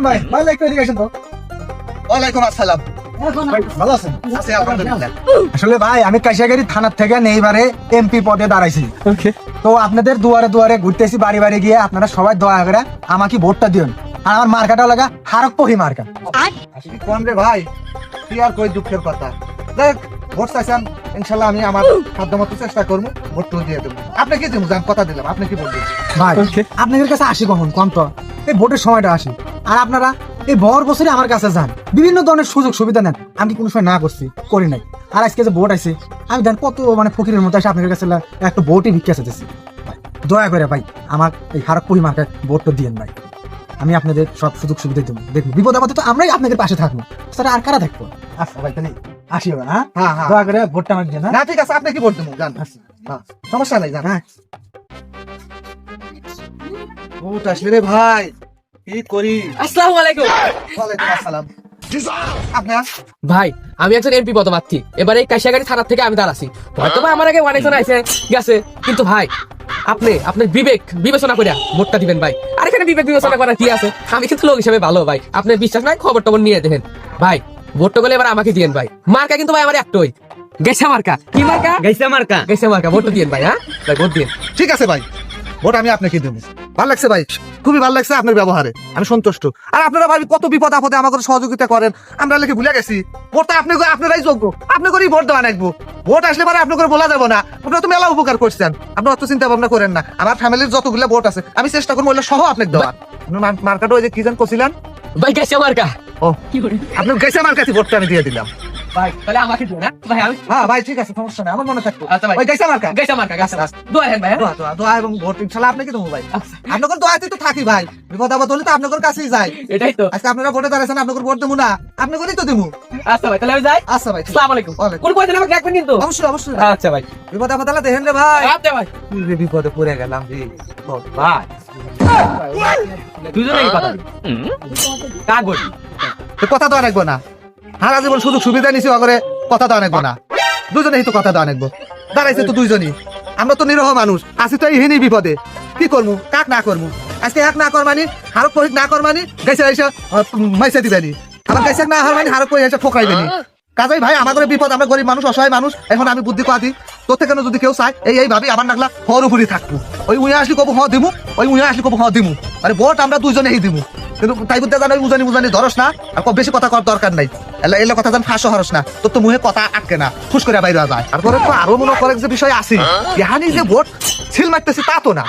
আলাইকুম ভাই, ভালো একটু এদিকে আসেন তো। ওয়ালাইকুম আসসালাম। ভাই, ভালো আছেন? আছি আলহামদুলিল্লাহ। আসলে ভাই আমি কাশিয়াগাড়ি থানার থেকে এইবারে এমপি পদে দাঁড়াইছি। তো আপনাদের দুয়ারে দুয়ারে ঘুরতেছি, বাড়ি বাড়ি গিয়ে আপনারা সবাই দয়া করে আমাকে ভোটটা দিন। আর আমার মার্কাটা লাগা হারক পহি মার্কা। আসলে কোন রে ভাই, কি আর কই দুঃখের কথা। দেখ ভোট চাইছেন, ইনশাল্লাহ আমি আমার সাধ্যমতো চেষ্টা করবো, ভোট তো দিয়ে দেবো। আপনি কি দেবো, জান কথা দিলাম, আপনি কি বলবেন? ভাই আপনাদের কাছে আসি কখন কম তো, এই ভোটের সময়টা আসি। আর আপনারা এই ভর বছরে আমার কাছে যান, বিভিন্ন ধরনের সুযোগ সুবিধা নেন, আমি কোনো সময় না করছি, করি নাই। আর আজকে যে ভোট আছে, আমি দেন কত মানে ফকিরের মতো এসে আপনাদের কাছে একটা ভোটই ভিক্ষা চাইতেছি। দয়া করে ভাই আমার এই হারক পহি মার্কায় ভোটটা দিয়েন ভাই। আমি আপনাদের সব সুযোগ সুবিধা দেবো, দেখুন বিপদ আপদে তো আমরাই আপনাদের পাশে থাকবো, স্যার আর কারা থাকবো। আচ্ছা ভাই তাহলে আসি এবার, হ্যাঁ হ্যাঁ হ্যাঁ, দয়া করে ভোটটা আমার দিয়ে না। না ঠিক আছে, আপনি কি ভোট দেবো জান। হ্যাঁ, সমস্যা নাই জান। হ্যাঁ ভোট আসবে রে ভাই, কি করি? আসসালামু আলাইকুম ওয়ালাইকুম আসসালাম। আপনি ভাই, আমি একজন এমপি পদপ্রার্থী। এবারে এই কাশিয়াগাড়ি থানার থেকে আমি দাঁড়াছি। হয়তো বা আমার আগে অনেকজন আছে, ঠিক আছে, কিন্তু ভাই আপনি আপনার বিবেক বিবেচনা করে ভোটটা দিবেন ভাই। আর এখানে বিবেক বিবেচনা করার কি আছে? আমি কিন্তু লোক হিসেবে ভালো ভাই, আপনার বিশ্বাস নাই, খবর টবর নিয়ে দেখেন ভাই। ভোটটা বলে এবার আমাকে দিয়েন ভাই। মার্কা কিন্তু ভাই আমার একটাই, গেছা মার্কা। কি মার্কা? গেছা মার্কা। গেছা মার্কা, ভোটটা দিয়েন ভাই। হ্যাঁ ভাই, ভোট দিন। ঠিক আছে ভাই, ভোট আমি আপনাকে দেবো। ভালো লাগছে ভাই, খুবই ভালো লাগছে আপনার ব্যবহারে, আমি সন্তুষ্ট। আর আপনারা ভাই কত বিপদ আপদে আমাকে সহযোগিতা করেন, আমরা লিখে ভুলে গেছি। ভোটটা আপনারাই যোগ্য, আপনি করেই ভোট দেওয়া লাগবো। ভোট আসলে পরে আপনার করে বলা যাবো না, আপনারা তো মেলা উপকার করছেন। আপনার অত চিন্তা ভাবনা করেন না। আমার ফ্যামিলির যতগুলো ভোট আছে আমি চেষ্টা করবো ওগুলো সহ আপনাকে দেওয়ার। আপনার মার্কাটা ওই যে কি জান করছিলেন, ভাই গেছা মার্কা। ও আপনার গেছে মার্কাতে ভোটটা আমি দিয়ে দিলাম। ভাই তাহলে আমাকে দিন। হ্যাঁ ভাই, আমি হ্যাঁ ভাই ঠিক আছে, সমস্যা নেই, আমার মনে থাকতো। আচ্ছা ভাই, ওই গেছে মার্কা, গেছা মার্কা, গেছা মার্কা। দোয়া হেন ভাই। হ্যাঁ? দোয়া দোয়া দোয়া এবং ভোট ইনশাআল্লাহ আপনাকে দেবো ভাই। আপনাদের দোয়াতে তো থাকি ভাই, বিপদ আপদ হলে তো আপনাদের কাছেই যাই। এটাই তো। আজকে আপনারা ভোটে দাঁড়াচ্ছেন, আপনাদের ভোট দেবো না, আপনি করেই তো দেবো। আচ্ছা ভাই, তাহলে আমি যাই। আচ্ছা ভাই, ঠিক আছে। আসসালামু আলাইকুম। ওয়ালাইকুম। কোন পয়সা আমাকে রাখবেন কিন্তু। অবশ্যই অবশ্যই। আচ্ছা ভাই। বিপদ আপদ হলে দেখেন রে ভাই। আচ্ছা ভাই। কি রে বিপদে পড়ে গেলাম রে। ও ভাই দুজনেই কথা কাগজ। তো কথা তো আনেকবো না, সারা জীবন সুযোগ সুবিধা নিছি করে কথা তো আনেকবো না। দুজনেই তো কথা তো আনেকবো, দাঁড়াইছে তো দুইজনই। আমরা তো নিরহ মানুষ, আসি তো এইখানেই বিপদে। কি করবো, কাক না করবো? আজকে এক না কর মানি, হারক পহিত না কর মানি, গেছে এসে মাইসে দিবেনি। আমার গেছে না হর মানি, হারক পহিত এসে ঠকাইবেনি। কাজেই ভাই আমাদের বিপদ, আমরা গরিব মানুষ, অসহায় মানুষ। এখন আমি বুদ্ধি কাঁদি তোর থেকে যদি কেউ চায় এই ভাবি আমার নাগলা হর উপরই থাকবো। ওই উইয়া আসলি কবু হ দিমু, ওই উইয়া আসলি কবু হ দিমু। মানে ভোট আমরা দুইজনেই দিমু। কিন্তু তাই বুদ্ধি জানো উজানি মুজানি ধরস না, আর বেশি কথা করার দরকার নাই। এলে কথা জান ফাঁসো হরস না, তোর তো মুহে কথা আটকে না, ফুস করে বাইরে যায়। তারপরে তো আরো মনে করে যে বিষয় আছে, ইহানি যে ভোট ছিল মারতেছি তা তো না।